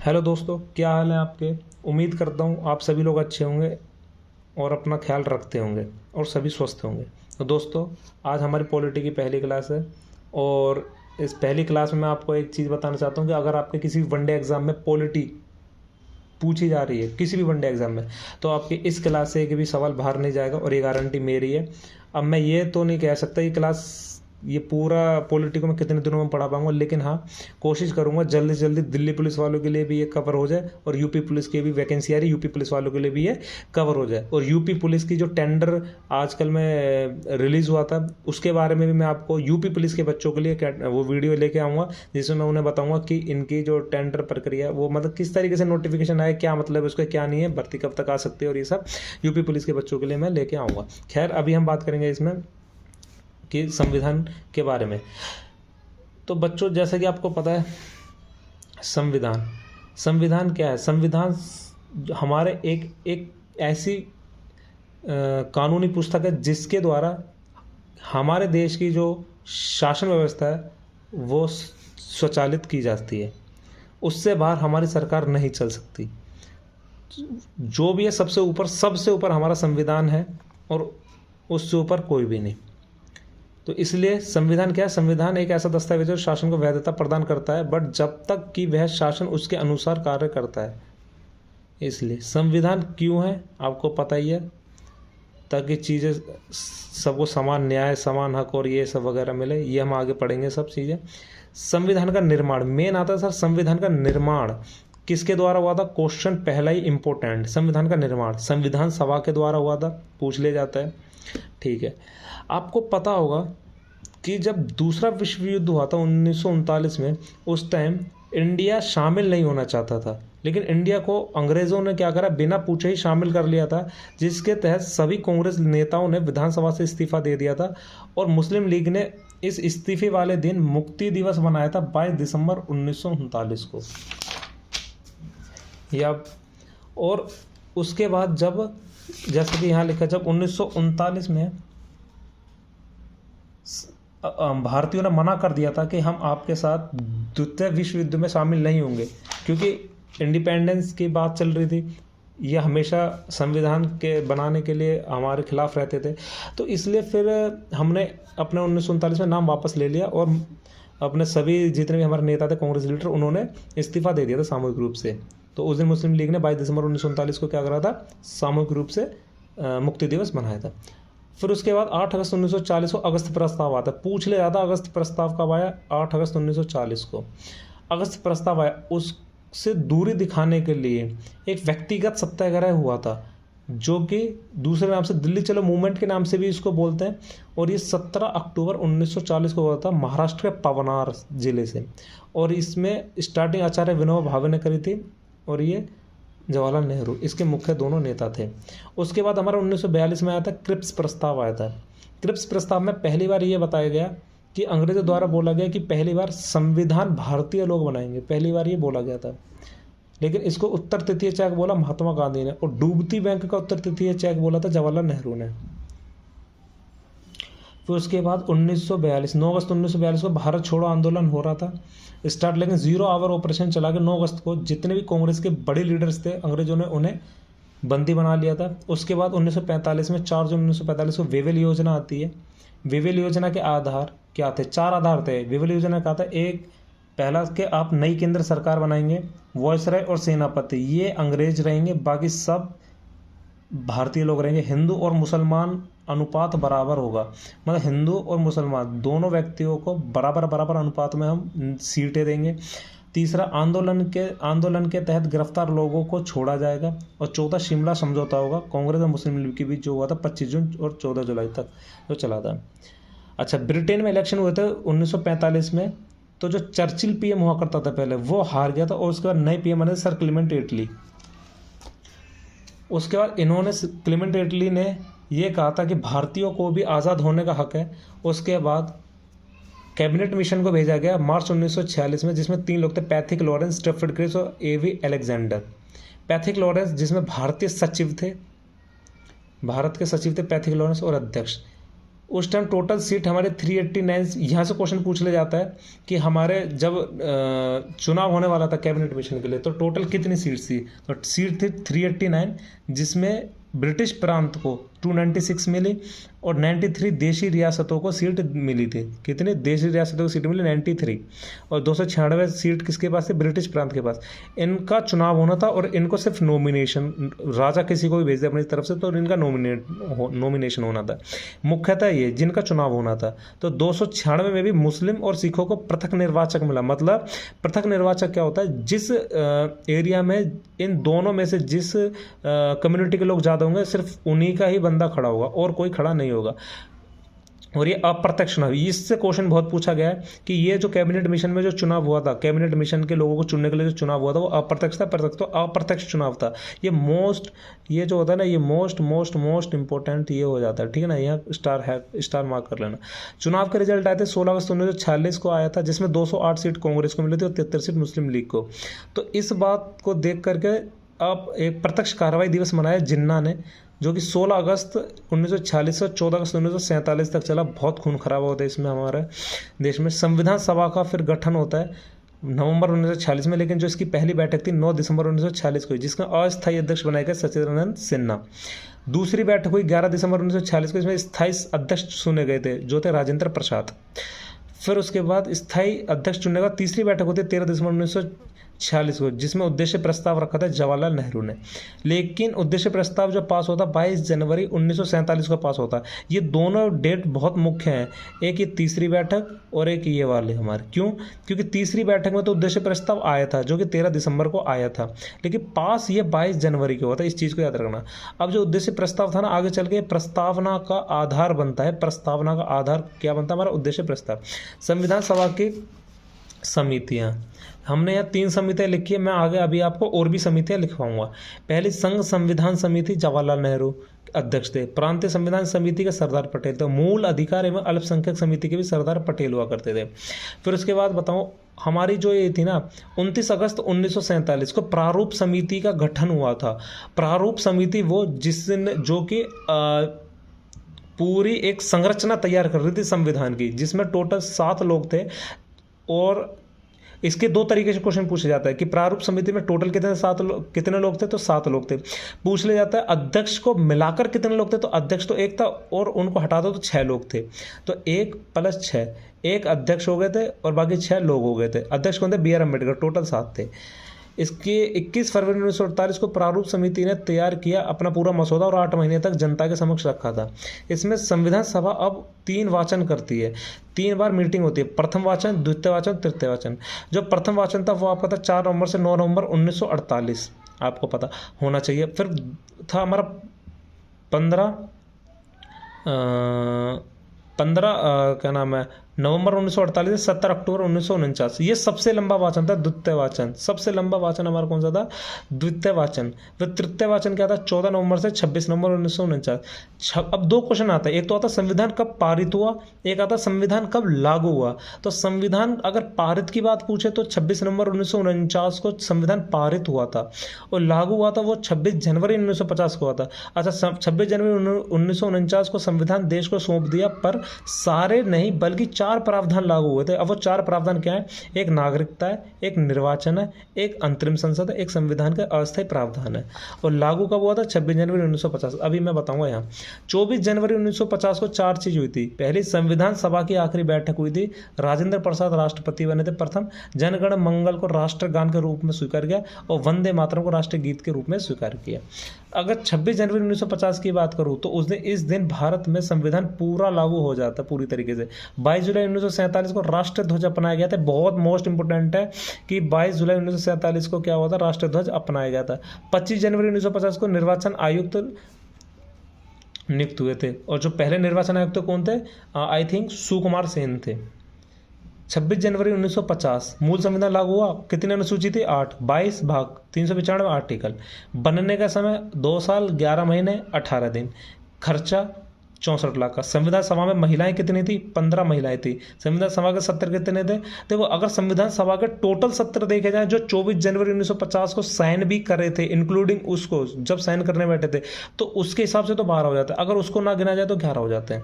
Hello दोस्तों, क्या हाल है आपके। उम्मीद करता हूँ आप सभी लोग अच्छे होंगे और अपना ख्याल रखते होंगे और सभी स्वस्थ होंगे। तो दोस्तों, आज हमारी पॉलिटी की पहली क्लास है और इस पहली क्लास में मैं आपको एक चीज़ बताना चाहता हूँ कि अगर आपके किसी वनडे एग्ज़ाम में पॉलिटी पूछी जा रही है, किसी भी वनडे एग्ज़ाम में, तो आपके इस क्लास से एक भी सवाल बाहर नहीं जाएगा और ये गारंटी मेरी है। अब मैं ये तो नहीं कह सकता ये क्लास, ये पूरा पॉलिटी को मैं कितने दिनों में पढ़ा पाऊंगा, लेकिन हाँ, कोशिश करूंगा जल्दी से जल्दी दिल्ली पुलिस वालों के लिए भी ये कवर हो जाए और यूपी पुलिस की भी वैकेंसी आ रही है, यूपी पुलिस वालों के लिए भी ये कवर हो जाए। और यूपी पुलिस की जो टेंडर आजकल में रिलीज़ हुआ था, उसके बारे में भी मैं आपको यूपी पुलिस के बच्चों के लिए वो वीडियो लेके आऊँगा, जिसमें मैं उन्हें बताऊँगा कि इनकी जो टेंडर प्रक्रिया है वो मतलब किस तरीके से नोटिफिकेशन आए, क्या मतलब है उसका, क्या नहीं है, भर्ती कब तक आ सकती है, और ये सब यूपी पुलिस के बच्चों के लिए मैं लेके आऊँगा। खैर, अभी हम बात करेंगे इसमें कि संविधान के बारे में। तो बच्चों, जैसा कि आपको पता है, संविधान संविधान क्या है। संविधान हमारे एक ऐसी कानूनी पुस्तक है जिसके द्वारा हमारे देश की जो शासन व्यवस्था है वो स्वचालित की जाती है। उससे बाहर हमारी सरकार नहीं चल सकती। जो भी है, सबसे ऊपर हमारा संविधान है और उससे ऊपर कोई भी नहीं। तो इसलिए संविधान क्या है। संविधान एक ऐसा दस्तावेज है जो शासन को वैधता प्रदान करता है, बट जब तक कि वह शासन उसके अनुसार कार्य करता है। इसलिए संविधान क्यों है आपको पता ही है, ताकि चीज़ें सबको समान न्याय, समान हक और ये सब वगैरह मिले। ये हम आगे पढ़ेंगे सब चीज़ें। संविधान का निर्माण मेन आता है सर। संविधान का निर्माण किसके द्वारा हुआ था। क्वेश्चन पहला ही इंपॉर्टेंट, संविधान का निर्माण संविधान सभा के द्वारा हुआ था, पूछ ले जाता है। ठीक है, आपको पता होगा कि जब दूसरा विश्व युद्ध हुआ था 1939 में, उस टाइम इंडिया शामिल नहीं होना चाहता था, लेकिन इंडिया को अंग्रेज़ों ने क्या करा, बिना पूछे ही शामिल कर लिया था, जिसके तहत सभी कांग्रेस नेताओं ने विधानसभा से इस्तीफा दे दिया था। और मुस्लिम लीग ने इस इस्तीफे वाले दिन मुक्ति दिवस मनाया था 22 दिसंबर 1939 को। या और उसके बाद जब, जैसे कि यहाँ लिखा, जब 1939 में भारतीयों ने मना कर दिया था कि हम आपके साथ द्वितीय विश्व युद्ध में शामिल नहीं होंगे, क्योंकि इंडिपेंडेंस की बात चल रही थी। ये हमेशा संविधान के बनाने के लिए हमारे खिलाफ रहते थे। तो इसलिए फिर हमने अपने 1939 में नाम वापस ले लिया और अपने सभी जितने भी हमारे नेता थे, कांग्रेस लीडर, उन्होंने इस्तीफा दे दिया था सामूहिक रूप से। तो उस दिन मुस्लिम लीग ने 22 दिसंबर 1939 को क्या करा था, सामूहिक रूप से मुक्ति दिवस मनाया था। फिर उसके बाद 8 अगस्त 1940 को अगस्त प्रस्ताव आता है। पूछ ले जाता अगस्त प्रस्ताव कब आया, 8 अगस्त 1940 को अगस्त प्रस्ताव आया। उससे दूरी दिखाने के लिए एक व्यक्तिगत सत्याग्रह हुआ था, जो कि दूसरे नाम से दिल्ली चलो मूवमेंट के नाम से भी इसको बोलते हैं। और ये 17 अक्टूबर 1940 को हुआ था महाराष्ट्र के पवनार जिले से। और इसमें स्टार्टिंग आचार्य विनोबा भावे ने करी थी और ये जवाहरलाल नेहरू इसके मुख्य दोनों नेता थे। उसके बाद हमारा 1942 में आया था क्रिप्स प्रस्ताव आया था। क्रिप्स प्रस्ताव में पहली बार ये बताया गया कि अंग्रेजों द्वारा बोला गया कि पहली बार संविधान भारतीय लोग बनाएंगे, पहली बार ये बोला गया था। लेकिन इसको उत्तर तृतीय चेक बोला महात्मा गांधी ने, और डूबती बैंक का उत्तर तृतीय चेक बोला था जवाहरलाल नेहरू ने। फिर उसके बाद 1942 9 अगस्त 1942 को भारत छोड़ो आंदोलन हो रहा था स्टार्ट, लेकिन 0 आवर ऑपरेशन चला के 9 अगस्त को जितने भी कांग्रेस के बड़े लीडर्स थे, अंग्रेजों ने उन्हें बंदी बना लिया था। उसके बाद 1945 में 4 जून 1945 को वेवेल योजना आती है। वेवेल योजना के आधार क्या थे, 4 आधार थे। वेवेल योजना का था, एक पहला कि आप नई केंद्र सरकार बनाएंगे, वॉयसराय और सेनापति ये अंग्रेज रहेंगे, बाकी सब भारतीय लोग रहेंगे। हिंदू और मुसलमान अनुपात बराबर होगा, मतलब हिंदू और मुसलमान दोनों व्यक्तियों को बराबर बराबर अनुपात में हम सीटें देंगे। तीसरा, आंदोलन के तहत गिरफ्तार लोगों को छोड़ा जाएगा। और चौथा, शिमला समझौता होगा कांग्रेस और मुस्लिम लीग के बीच, जो हुआ था 25 जून और 14 जुलाई तक जो चला था। अच्छा, ब्रिटेन में इलेक्शन हुए थे 1945 में, तो जो चर्चिल पीएम हुआ करता था पहले, वो हार गया था और उसके बाद नए पीएम बने सर क्लेमेंट एटली। उसके बाद क्लेमेंट एटली ने ये कहा था कि भारतीयों को भी आज़ाद होने का हक है। उसके बाद कैबिनेट मिशन को भेजा गया मार्च 1946 में, जिसमें 3 लोग थे, पैथिक लॉरेंस, स्टैफर्ड क्रिप्स और एवी अलेक्जेंडर। पैथिक लॉरेंस जिसमें भारतीय सचिव थे, भारत के सचिव थे पैथिक लॉरेंस और अध्यक्ष। उस टाइम टोटल सीट हमारे 389। यहाँ से क्वेश्चन पूछ ले जाता है कि हमारे जब चुनाव होने वाला था कैबिनेट मिशन के लिए तो टोटल कितनी सीट थी, तो सीट थी 389, जिसमें ब्रिटिश प्रांत को 296 मिली और 93 देशी रियासतों को सीट मिली थी। कितनी देशी रियासतों को सीट मिली? 93। और 296 सीट किसके पास थी? ब्रिटिश प्रांत के पास। इनका चुनाव होना था और इनको सिर्फ नॉमिनेशन, राजा किसी को भी भेज दे अपनी तरफ से तो इनका नॉमिनेशन होना था। मुख्यतः ये जिनका चुनाव होना था। तो 296 में भी मुस्लिम और सिखों को पृथक निर्वाचक मिला। मतलब पृथक निर्वाचक क्या होता है? जिस एरिया में इन दोनों में से जिस कम्युनिटी के लोग ज़्यादा होंगे सिर्फ उन्हीं का ही बंदा खड़ा होगा और कोई खड़ा नहीं होगा। और ये अप्रत्यक्ष चुनाव, इससे क्वेश्चन बहुत पूछा गया है कि ये जो कैबिनेट मिशन में जो चुनाव हुआ था, कैबिनेट मिशन के लोगों को चुनने के लिए जो चुनाव हुआ था वो अप्रत्यक्ष था, प्रत्यक्ष तो अप्रत्यक्ष चुनाव था। ये जो होता है ना, ये मोस्ट इंपॉर्टेंट ये हो जाता है, ठीक है ना। यहाँ स्टार मार्क कर लेना। चुनाव के रिजल्ट आए थे 16 अगस्त 1946 को आया था, जिसमें 208 सीट कांग्रेस को मिली थी और 73 सीट मुस्लिम लीग को। तो इस बात को देख करके अब एक प्रत्यक्ष कार्रवाई दिवस मनाया जिन्ना ने, जो कि 16 अगस्त 1946 से 14 अगस्त 1947 तक चला। बहुत खून खराबा होता है इसमें हमारे देश में। संविधान सभा का फिर गठन होता है नवंबर 1946 में, लेकिन जो इसकी पहली बैठक थी 9 दिसंबर 1946 को, जिसका अस्थायी अध्यक्ष बनाए गए सचिदानंद सिन्हा। दूसरी बैठक हुई 11 दिसंबर 1946 को, इसमें स्थायी अध्यक्ष चुने गए थे जो थे राजेंद्र प्रसाद। फिर उसके बाद स्थायी अध्यक्ष चुनने का तीसरी बैठक होती है 13 दिसंबर 1946 को, जिसमें उद्देश्य प्रस्ताव रखा था जवाहरलाल नेहरू ने। लेकिन उद्देश्य प्रस्ताव जो पास होता 22 जनवरी 1947 को पास होता। ये दोनों डेट बहुत मुख्य हैं, एक ये तीसरी बैठक और एक ये वाली हमारी। क्यों? क्योंकि तीसरी बैठक में तो उद्देश्य प्रस्ताव आया था जो कि 13 दिसंबर को आया था, लेकिन पास ये 22 जनवरी को हुआ था। इस चीज़ को याद रखना। अब जो उद्देश्य प्रस्ताव था ना, आगे चल के प्रस्तावना का आधार बनता है। प्रस्तावना का आधार क्या बनता है? हमारा उद्देश्य प्रस्ताव। संविधान सभा की समितियां, हमने यहाँ 3 समितियाँ लिखी है। मैं आगे अभी आपको और भी समितियाँ लिखवाऊंगा। पहली संघ संविधान समिति, जवाहरलाल नेहरू अध्यक्ष थे। प्रांतीय संविधान समिति के सरदार पटेल थे। मूल अधिकार एवं अल्पसंख्यक समिति के भी सरदार पटेल हुआ करते थे। फिर उसके बाद बताओ, हमारी जो ये थी ना 29 अगस्त 1947 को प्रारूप समिति का गठन हुआ था। प्रारूप समिति वो जिसने जो कि पूरी एक संरचना तैयार कर रही थी संविधान की, जिसमें टोटल 7 लोग थे। और इसके 2 तरीके से क्वेश्चन पूछा जाता है कि प्रारूप समिति में टोटल कितने लोग थे? तो 7 लोग थे। पूछ लिया जाता है अध्यक्ष को मिलाकर कितने लोग थे? तो अध्यक्ष तो एक था और उनको हटा दो तो 6 लोग थे। तो 1 + 6, एक अध्यक्ष हो गए थे और बाकी 6 लोग हो गए थे। अध्यक्ष कौन थे? B are Ambedkar. टोटल 7 थे। इसके 21 फरवरी 1948 को प्रारूप समिति ने तैयार किया अपना पूरा मसौदा और 8 महीने तक जनता के समक्ष रखा था। इसमें संविधान सभा अब 3 वाचन करती है, 3 बार मीटिंग होती है। प्रथम वाचन, द्वितीय वाचन, तृतीय वाचन। जो प्रथम वाचन था वो आपका था 4 नवंबर से 9 नवंबर 1948, आपको पता होना चाहिए। फिर था हमारा 15 क्या नाम है, नवंबर 1948 से 17 अक्टूबर 1949। ये सबसे लंबा वाचन था, द्वितीय वाचन। सबसे लंबा वाचन हमारा कौन सा था? द्वितीय वाचन। फिर तृतीय वाचन क्या था? 14 नवंबर से 26 नवंबर 1949। अब 2 क्वेश्चन आता है, एक तो आता संविधान कब पारित हुआ, एक आता संविधान कब लागू हुआ। तो संविधान अगर पारित की बात पूछे तो 26 नवंबर 1949 को संविधान पारित हुआ था और लागू हुआ था वो 26 जनवरी 1950 को हुआ था। अच्छा, 26 जनवरी 1949 को संविधान देश को सौंप दिया, पर सारे नहीं बल्कि 4 प्रावधान लागू हुए थे। अब वो 4 प्रावधान क्या है? एक नागरिकता है, एक निर्वाचन है, एक अंतरिम संसद है, एक संविधान का अस्थायी प्रावधान है। और लागू कब हुआ था? 26 जनवरी 1950। अभी मैं बताऊंगा यहाँ। 24 जनवरी 1950 को 4 चीज हुई थी। पहली, संविधान सभा की आखिरी बैठक हुई थी। राजेंद्र प्रसाद राष्ट्रपति बने थे प्रथम। जनगण मंगल को राष्ट्रगान के रूप में स्वीकार किया और वंदे मातरम को राष्ट्रीय गीत के रूप में स्वीकार किया। अगर 26 जनवरी 1950 की बात करूँ तो इस दिन भारत में संविधान पूरा लागू हो जाता पूरी तरीके से। 22 जुलाई 1947 को राष्ट्रीय ध्वज अपनाया गया था। बहुत मोस्ट इंपोर्टेंट है कि 22 जुलाई 1947 को क्या हुआ था? राष्ट्रीय ध्वज अपनाया गया था। 25 जनवरी 1950 को निर्वाचन आयुक्त नियुक्त हुए थे और जो पहले निर्वाचन आयुक्त कौन थे? आई थिंक सुकुमार सेन थे। 26 जनवरी 1950 मूल संविधान लागू हुआ। कितनी अनुसूची थी? 8, 22 भाग, 395 आर्टिकल। बनने का समय 2 साल 11 महीने 18 दिन। खर्चा 64 लाख का। संविधान सभा में महिलाएं कितनी थी? 15 महिलाएं थी। संविधान सभा के सत्र कितने थे? देखो अगर संविधान सभा के टोटल सत्र देखे जाए जो 24 जनवरी 1950 को साइन भी करे थे, इंक्लूडिंग उसको जब साइन करने बैठे थे, तो उसके हिसाब से तो 12 हो जाते हैं। अगर उसको ना गिना जाए तो 11 हो जाते हैं।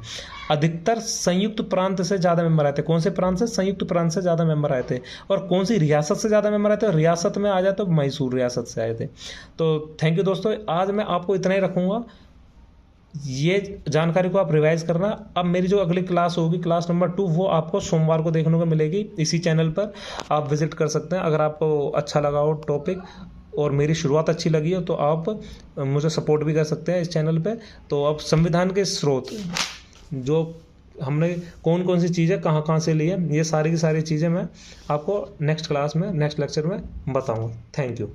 अधिकतर संयुक्त प्रांत से ज़्यादा मेंबर आए थे। कौन से प्रांत से? संयुक्त प्रांत से ज़्यादा मेंबर आए थे। और कौन सी रियासत से ज़्यादा मेंबर आए थे? रियासत में आ जाए तो मैसूर रियासत से आए थे। तो थैंक यू दोस्तों, आज मैं आपको इतना ही रखूँगा। ये जानकारी को आप रिवाइज करना। अब मेरी जो अगली क्लास होगी, क्लास नंबर 2, वो आपको सोमवार को देखने को मिलेगी इसी चैनल पर। आप विजिट कर सकते हैं। अगर आपको अच्छा लगा हो टॉपिक और मेरी शुरुआत अच्छी लगी हो तो आप मुझे सपोर्ट भी कर सकते हैं इस चैनल पे। तो अब संविधान के स्रोत जो हमने कौन कौन सी चीज़ें कहाँ कहाँ से ली है, ये सारी की सारी चीज़ें मैं आपको नेक्स्ट क्लास में, नेक्स्ट लेक्चर में बताऊँगा। Thank you.